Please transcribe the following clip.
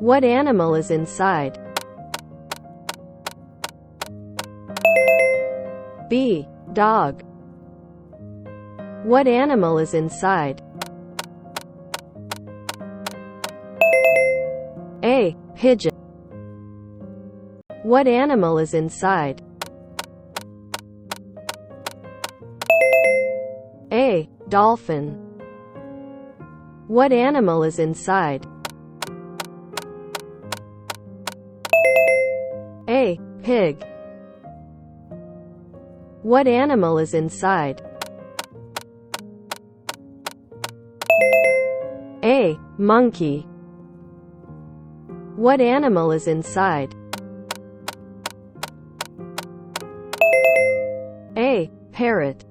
What animal is inside? B. Dog. What animal is inside? A. Pigeon. What animal is inside? A. Dolphin. What animal is inside? A. Pig. What animal is inside? A. Monkey. What animal is inside? A. Parrot.